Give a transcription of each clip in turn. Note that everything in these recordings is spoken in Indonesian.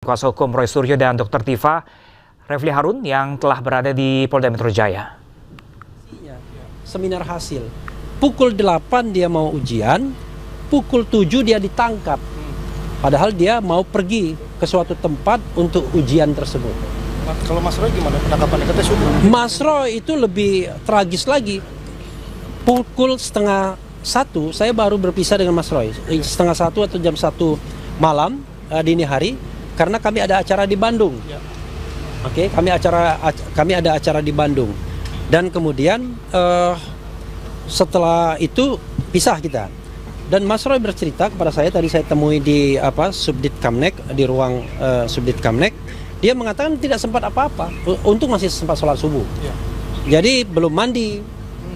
kuasa hukum Roy Suryo dan Dr. Tifa, Refli Harun yang telah berada di Polda Metro Jaya. Seminar hasil. Pukul 8 dia mau ujian, pukul 7 dia ditangkap. Padahal dia mau pergi ke suatu tempat untuk ujian tersebut. Kalau Mas Roy gimana penangkapannya? Katanya subuh. Mas Roy itu lebih tragis lagi. Pukul 12:30 saya baru berpisah dengan Mas Roy. 12:30 atau jam 1 malam dini hari karena kami ada acara di Bandung. Oke, kami ada acara di Bandung. Dan kemudian setelah itu pisah kita. Dan Mas Roy bercerita kepada saya, tadi saya temui di Subdit Kamnek, di ruang Subdit Kamnek. Dia mengatakan tidak sempat apa-apa, untung masih sempat sholat subuh. Jadi belum mandi,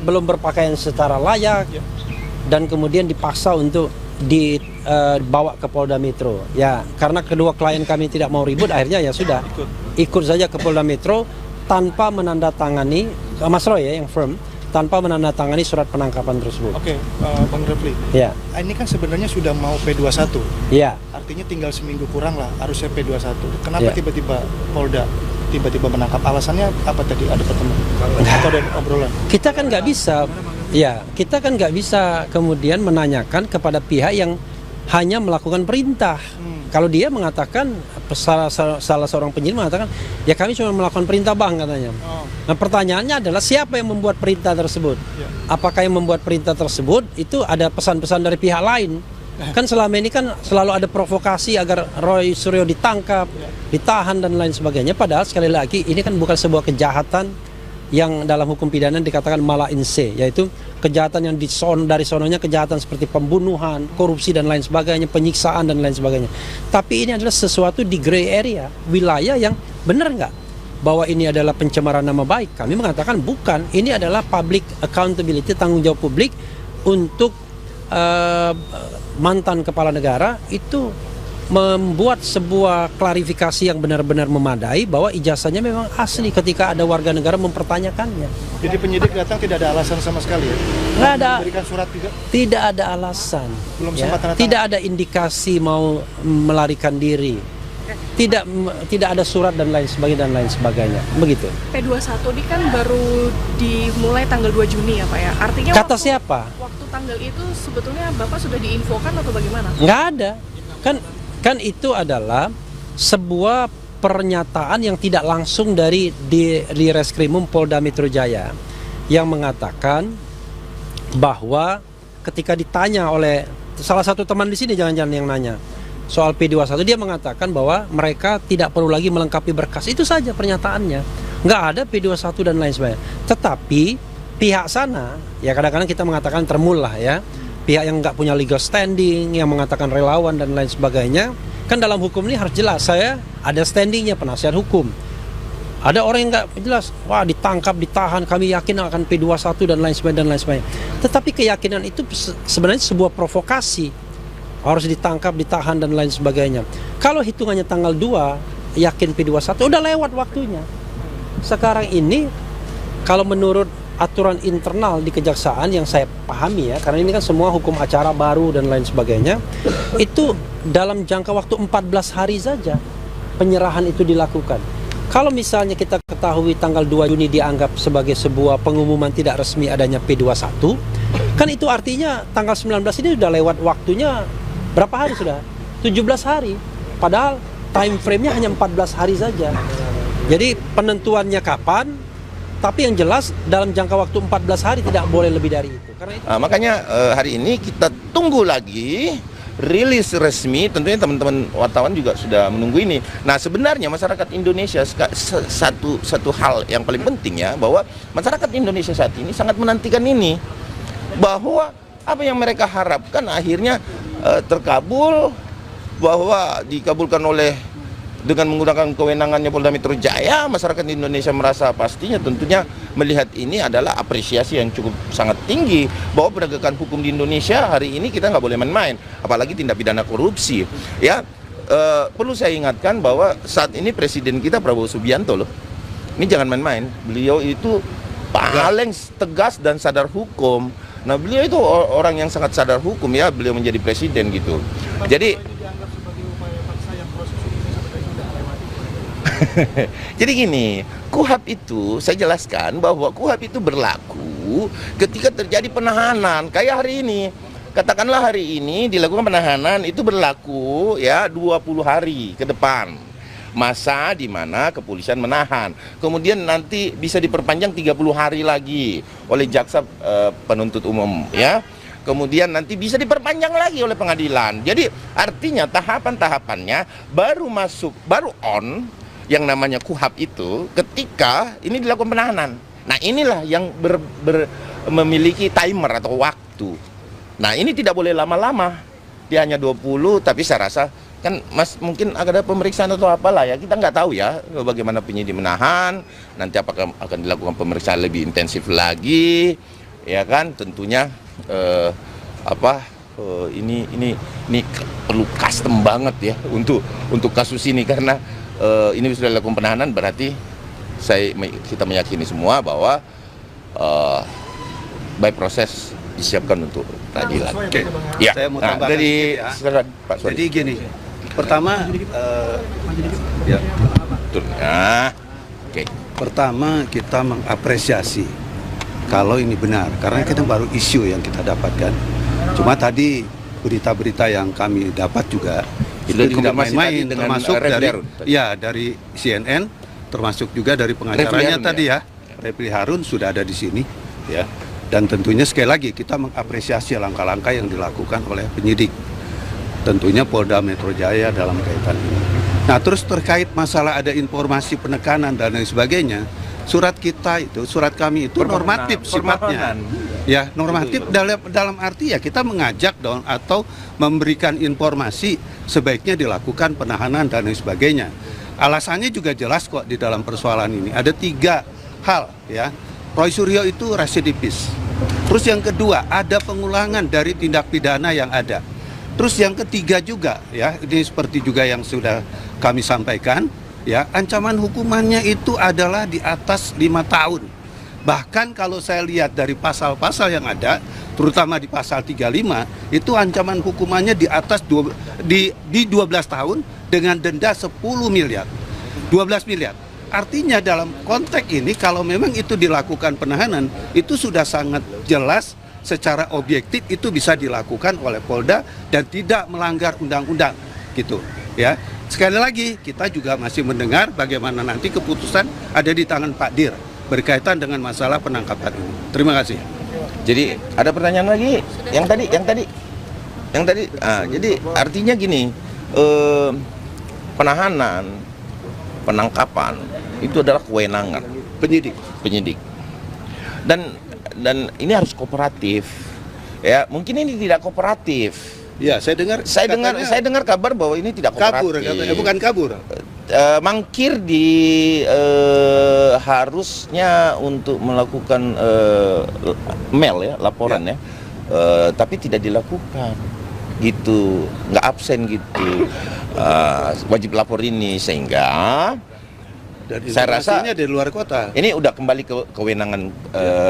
belum berpakaian secara layak, dan kemudian dipaksa untuk dibawa ke Polda Metro. Ya, karena kedua klien kami tidak mau ribut, akhirnya ya sudah ikut saja ke Polda Metro tanpa menandatangani, Mas Roy ya yang firm, tanpa menandatangani surat penangkapan tersebut. Oke, Bang Refli. Ya. Ini kan sebenarnya sudah mau P21. Ya. Artinya tinggal seminggu kurang lah harusnya P21. Kenapa tiba-tiba Polda tiba-tiba menangkap? Alasannya apa tadi? Ada pertemuan atau ada obrolan? Kita kan nggak bisa kemudian menanyakan kepada pihak yang hanya melakukan perintah. Kalau dia mengatakan, salah seorang penyidik mengatakan, ya kami cuma melakukan perintah bang katanya. Nah pertanyaannya adalah siapa yang membuat perintah tersebut? Apakah yang membuat perintah tersebut itu ada pesan-pesan dari pihak lain? Kan selama ini kan selalu ada provokasi agar Roy Suryo ditangkap, ditahan dan lain sebagainya. Padahal sekali lagi ini kan bukan sebuah kejahatan yang dalam hukum pidana dikatakan mala in se, yaitu kejahatan yang dari sononya kejahatan seperti pembunuhan, korupsi dan lain sebagainya, penyiksaan dan lain sebagainya. Tapi ini adalah sesuatu di gray area, wilayah yang benar nggak bahwa ini adalah pencemaran nama baik? Kami mengatakan bukan, ini adalah public accountability, tanggung jawab publik untuk mantan kepala negara itu membuat sebuah klarifikasi yang benar-benar memadai bahwa ijazahnya memang asli ketika ada warga negara mempertanyakannya. Jadi penyidik datang tidak ada alasan sama sekali ya? Nggak ada. Memberikan surat juga? Tidak ada alasan. Belum sempat tanda tangan? Tidak ada indikasi mau melarikan diri. Tidak ada surat dan lain sebagainya. Begitu. P21 ini kan baru dimulai tanggal 2 Juni ya Pak ya? Artinya kata siapa? Waktu tanggal itu sebetulnya Bapak sudah diinfokan atau bagaimana? Nggak ada. Kan itu adalah sebuah pernyataan yang tidak langsung dari di Reskrimum Polda Metro Jaya yang mengatakan bahwa ketika ditanya oleh salah satu teman di sini jangan-jangan yang nanya soal P21, dia mengatakan bahwa mereka tidak perlu lagi melengkapi berkas. Itu saja pernyataannya. Nggak ada P21 dan lain sebagainya. Tetapi pihak sana, ya kadang-kadang kita mengatakan termul lah ya, pihak yang nggak punya legal standing, yang mengatakan relawan dan lain sebagainya, kan dalam hukum ini harus jelas, saya ada standingnya penasihat hukum. Ada orang yang nggak jelas, wah ditangkap, ditahan, kami yakin akan P21 dan lain sebagainya. Tetapi keyakinan itu sebenarnya sebuah provokasi, harus ditangkap, ditahan dan lain sebagainya. Kalau hitungannya tanggal 2, yakin P21, udah lewat waktunya. Sekarang ini, kalau menurut aturan internal di kejaksaan yang saya pahami ya, karena ini kan semua hukum acara baru dan lain sebagainya, itu dalam jangka waktu 14 hari saja penyerahan itu dilakukan. Kalau misalnya kita ketahui tanggal 2 Juni dianggap sebagai sebuah pengumuman tidak resmi adanya P21, kan itu artinya tanggal 19 ini sudah lewat waktunya berapa hari sudah? 17 hari. Padahal time frame-nya hanya 14 hari saja. Jadi penentuannya kapan? Tapi yang jelas dalam jangka waktu 14 hari tidak boleh lebih dari itu. Karena itu makanya hari ini kita tunggu lagi rilis resmi. Tentunya teman-teman wartawan juga sudah menunggu ini. Nah sebenarnya masyarakat Indonesia satu hal yang paling penting ya, bahwa masyarakat Indonesia saat ini sangat menantikan ini, bahwa apa yang mereka harapkan akhirnya terkabul, bahwa dikabulkan oleh dengan menggunakan kewenangannya Polda Metro Jaya. Masyarakat Indonesia merasa pastinya tentunya melihat ini adalah apresiasi yang cukup sangat tinggi, bahwa penegakan hukum di Indonesia hari ini kita nggak boleh main-main, apalagi tindak pidana korupsi ya. Perlu saya ingatkan bahwa saat ini Presiden kita Prabowo Subianto loh, ini jangan main-main, beliau itu paling tegas dan sadar hukum. Nah beliau itu orang yang sangat sadar hukum ya, beliau menjadi presiden gitu. Jadi Jadi gini, KUHP itu saya jelaskan bahwa KUHP itu berlaku ketika terjadi penahanan. Kayak hari ini, katakanlah hari ini dilakukan penahanan, itu berlaku ya 20 hari ke depan. Masa di mana kepolisian menahan. Kemudian nanti bisa diperpanjang 30 hari lagi oleh jaksa penuntut umum ya. Kemudian nanti bisa diperpanjang lagi oleh pengadilan. Jadi artinya tahapan-tahapannya baru on yang namanya KUHP itu ketika ini dilakukan penahanan. Nah inilah yang memiliki timer atau waktu. Nah ini tidak boleh lama-lama. Dia hanya 20, tapi saya rasa kan Mas mungkin ada pemeriksaan atau apalah ya, kita nggak tahu ya bagaimana penyidik menahan, nanti apakah akan dilakukan pemeriksaan lebih intensif lagi, ya kan tentunya ini perlu custom banget ya untuk kasus ini karena ini sudah dilakukan penahanan, berarti kita meyakini semua bahwa baik proses disiapkan untuk peradilan. Oke. Ya, Saya mau tambahkan dari sedikit ya. Pak Sori. Jadi gini, pertama, ya. Betul. Nah, oke. Pertama kita mengapresiasi kalau ini benar, karena kita baru isu yang kita dapatkan. Cuma tadi berita-berita yang kami dapat juga Sudah itu tidak dikonfirmasi main-main, tadi dengan termasuk Refli dari Harun tadi. dari CNN, termasuk juga dari Refli pengacaranya Harun, tadi ya. Refli Harun sudah ada di sini, ya. Dan tentunya sekali lagi kita mengapresiasi langkah-langkah yang dilakukan oleh penyidik. Tentunya Polda Metro Jaya dalam kaitan ini. Nah, terus terkait masalah ada informasi penekanan dan lain sebagainya, surat kami itu normatif sifatnya. Ya, normatif dalam arti ya kita mengajak dong atau memberikan informasi sebaiknya dilakukan penahanan dan lain sebagainya. Alasannya juga jelas kok di dalam persoalan ini. Ada 3 hal ya. Roy Suryo itu residivis. Terus yang kedua, ada pengulangan dari tindak pidana yang ada. Terus yang ketiga juga ya, ini seperti juga yang sudah kami sampaikan ya, ancaman hukumannya itu adalah di atas 5 tahun. Bahkan kalau saya lihat dari pasal-pasal yang ada, terutama di pasal 35, itu ancaman hukumannya di atas di 12 tahun dengan denda 10 miliar. 12 miliar. Artinya dalam konteks ini kalau memang itu dilakukan penahanan, itu sudah sangat jelas secara objektif itu bisa dilakukan oleh Polda dan tidak melanggar undang-undang gitu ya. Sekali lagi kita juga masih mendengar bagaimana nanti keputusan ada di tangan Pak Dir berkaitan dengan masalah penangkapan ini. Terima kasih. Jadi ada pertanyaan lagi yang tadi. Jadi artinya gini, penahanan, penangkapan itu adalah kewenangan penyidik. Dan ini harus kooperatif. Ya, mungkin ini tidak kooperatif. Ya, saya dengar kabar bahwa ini tidak kooperatif. Kabur, bukan kabur. Mangkir harusnya untuk melakukan laporan ya. Tapi tidak dilakukan gitu, nggak absen gitu. Wajib lapor ini sehingga Dan saya rasa dari luar kota. ini udah kembali ke kewenangan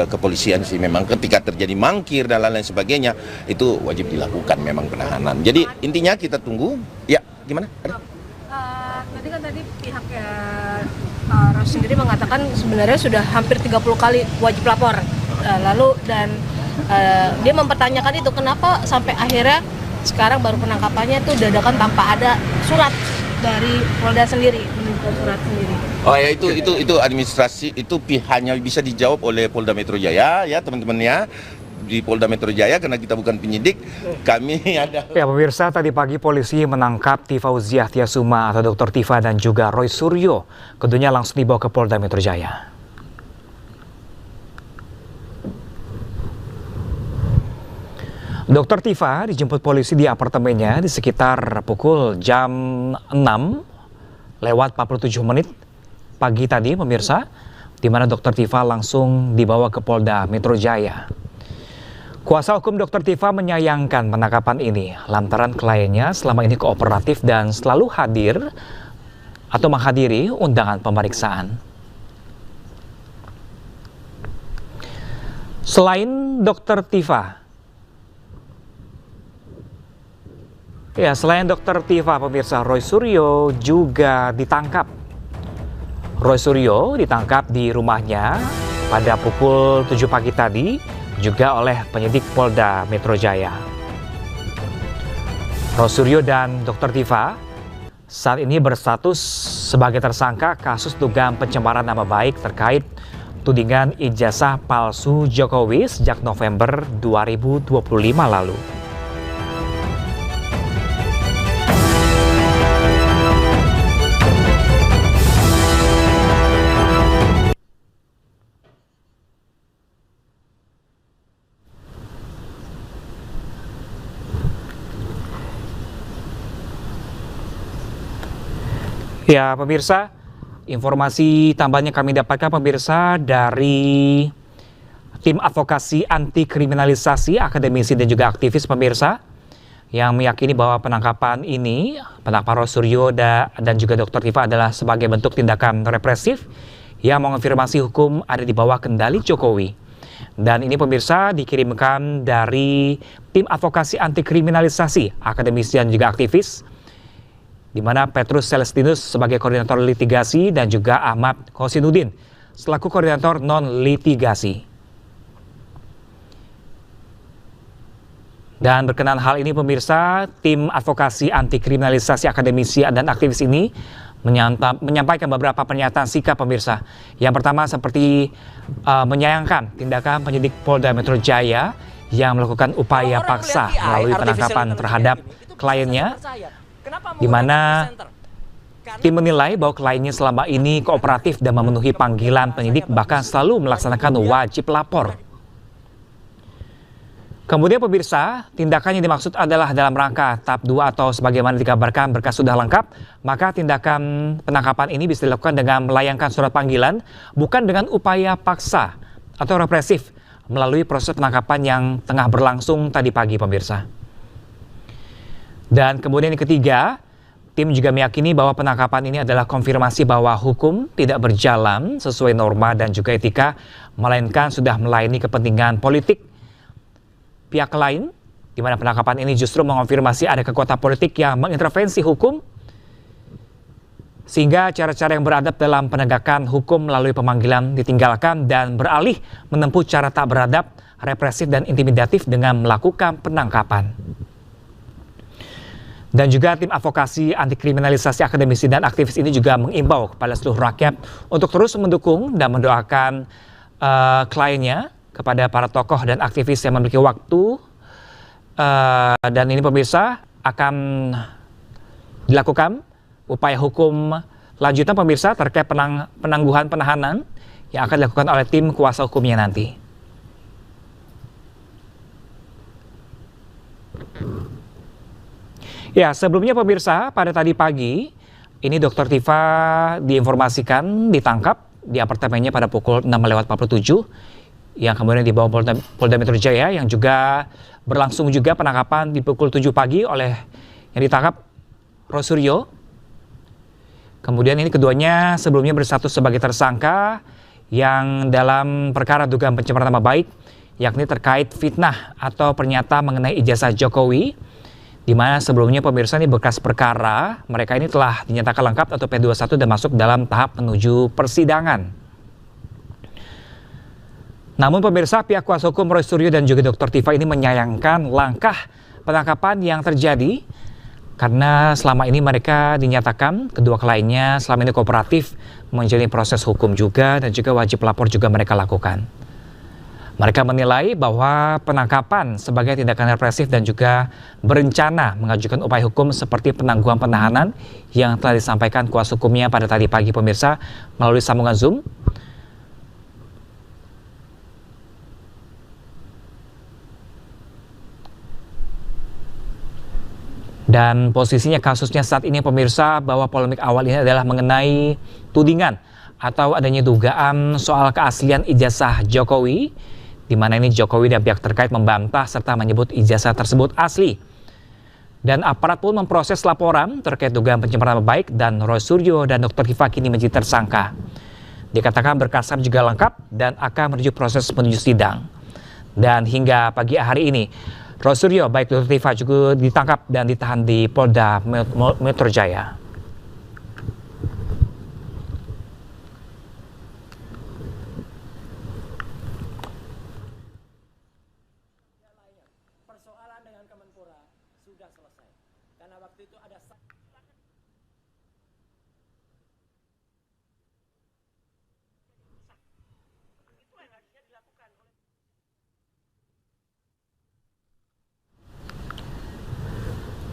kepolisian sih memang ketika terjadi mangkir dan lain-lain sebagainya itu wajib dilakukan memang penahanan. Jadi intinya kita tunggu. Ya, gimana? Tadi kan pihak Ros sendiri mengatakan sebenarnya sudah hampir 30 kali wajib lapor. Dia mempertanyakan itu kenapa sampai akhirnya sekarang baru penangkapannya itu dadakan tanpa ada surat dari Polda sendiri, menunjukkan surat sendiri. Oh ya, itu administrasi itu hanya bisa dijawab oleh Polda Metro Jaya ya teman-teman ya. Di Polda Metro Jaya karena kita bukan penyidik, kami ada. Ya pemirsa, tadi pagi polisi menangkap Tifauziah Tiasuma atau Dr. Tifa dan juga Roy Suryo. Keduanya langsung dibawa ke Polda Metro Jaya. Dr. Tifa dijemput polisi di apartemennya di sekitar pukul jam 6 lewat 47 menit pagi tadi pemirsa, di mana Dr. Tifa langsung dibawa ke Polda Metro Jaya. Kuasa hukum Dr. Tifa menyayangkan penangkapan ini lantaran kliennya selama ini kooperatif dan selalu hadir atau menghadiri undangan pemeriksaan. Selain Dr. Tifa, selain Dr. Tifa, pemirsa, Roy Suryo juga ditangkap Roy Suryo ditangkap di rumahnya pada pukul 7 pagi tadi juga oleh penyidik Polda Metro Jaya. Roy Suryo dan Dr. Tifa saat ini berstatus sebagai tersangka kasus dugaan pencemaran nama baik terkait tudingan ijazah palsu Jokowi sejak November 2025 lalu. Ya, pemirsa, informasi tambahannya kami dapatkan pemirsa dari tim advokasi anti kriminalisasi akademisi dan juga aktivis pemirsa yang meyakini bahwa penangkapan Roy Suryo dan juga Dr. Tifa adalah sebagai bentuk tindakan represif yang mengonfirmasi hukum ada di bawah kendali Jokowi. Dan ini pemirsa dikirimkan dari tim advokasi anti kriminalisasi akademisi dan juga aktivis, di mana Petrus Celestinus sebagai koordinator litigasi dan juga Ahmad Khosinuddin selaku koordinator non-litigasi. Dan berkenaan hal ini pemirsa, tim advokasi anti kriminalisasi akademisi dan aktivis ini menyampaikan beberapa pernyataan sikap pemirsa. Yang pertama seperti menyayangkan tindakan penyidik Polda Metro Jaya yang melakukan upaya paksa melalui penangkapan terhadap kliennya, di mana tim menilai bahwa kliennya selama ini kooperatif dan memenuhi panggilan penyidik, bahkan selalu melaksanakan wajib lapor. Kemudian pemirsa, tindakan yang dimaksud adalah dalam rangka tahap 2 atau sebagaimana dikabarkan berkas sudah lengkap, maka tindakan penangkapan ini bisa dilakukan dengan melayangkan surat panggilan, bukan dengan upaya paksa atau represif melalui proses penangkapan yang tengah berlangsung tadi pagi pemirsa. Dan kemudian yang ketiga, tim juga meyakini bahwa penangkapan ini adalah konfirmasi bahwa hukum tidak berjalan sesuai norma dan juga etika, melainkan sudah melayani kepentingan politik pihak lain, di mana penangkapan ini justru mengonfirmasi ada kekuatan politik yang mengintervensi hukum, sehingga cara-cara yang beradab dalam penegakan hukum melalui pemanggilan ditinggalkan dan beralih menempuh cara tak beradab, represif dan intimidatif dengan melakukan penangkapan. Dan juga tim advokasi anti kriminalisasi akademisi dan aktivis ini juga mengimbau kepada seluruh rakyat untuk terus mendukung dan mendoakan kliennya kepada para tokoh dan aktivis yang memiliki waktu. Dan ini pemirsa akan dilakukan upaya hukum lanjutan pemirsa terkait penangguhan penahanan yang akan dilakukan oleh tim kuasa hukumnya nanti. Ya, sebelumnya pemirsa, pada tadi pagi, ini Dr. Tifa diinformasikan ditangkap di apartemennya pada pukul 6:47, yang kemudian dibawa Polda Metro Jaya, yang juga berlangsung juga penangkapan di pukul 7 pagi oleh yang ditangkap Roy Suryo. Kemudian ini keduanya sebelumnya berstatus sebagai tersangka yang dalam perkara dugaan pencemaran nama baik, yakni terkait fitnah atau pernyataan mengenai ijazah Jokowi, di mana sebelumnya pemirsa ini berkas perkara mereka ini telah dinyatakan lengkap atau P21 dan masuk dalam tahap menuju persidangan. Namun pemirsa, pihak kuasa hukum Roy Suryo dan juga Dr. Tifa ini menyayangkan langkah penangkapan yang terjadi karena selama ini mereka dinyatakan kedua kliennya selama ini kooperatif menjalani proses hukum juga dan juga wajib lapor juga mereka lakukan. Mereka menilai bahwa penangkapan sebagai tindakan represif dan juga berencana mengajukan upaya hukum seperti penangguhan penahanan yang telah disampaikan kuasa hukumnya pada tadi pagi pemirsa melalui sambungan Zoom. Dan posisinya kasusnya saat ini pemirsa bahwa polemik awal ini adalah mengenai tudingan atau adanya dugaan soal keaslian ijazah Jokowi, di mana ini Jokowi dan pihak terkait membantah serta menyebut ijazah tersebut asli. Dan aparat pun memproses laporan terkait dugaan pencemaran nama baik dan Roy Suryo dan Dr. Tifa kini menjadi tersangka. Dikatakan berkasnya juga lengkap dan akan menuju proses menuju sidang. Dan hingga pagi hari ini Roy Suryo baik Dr. Tifa juga ditangkap dan ditahan di Polda Metro Jaya.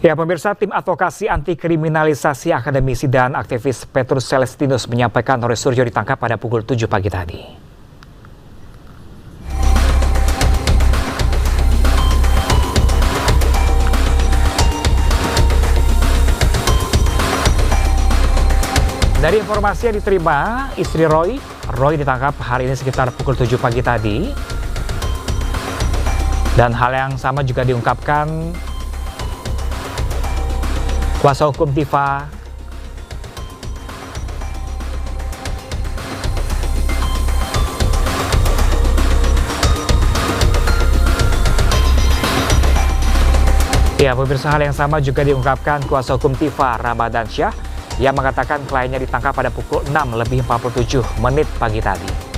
Ya, pemirsa, tim advokasi anti kriminalisasi akademisi dan aktivis Petrus Celestinus menyampaikan Roy Suryo ditangkap pada pukul 7 pagi tadi. Dari informasi yang diterima, istri Roy ditangkap hari ini sekitar pukul 7 pagi tadi. Dan hal yang sama juga diungkapkan kuasa hukum Tifa. Ya, pemirsa, hal yang sama juga diungkapkan kuasa hukum Tifa, Ramadan Syah, yang mengatakan kliennya ditangkap pada pukul 6:47 pagi tadi.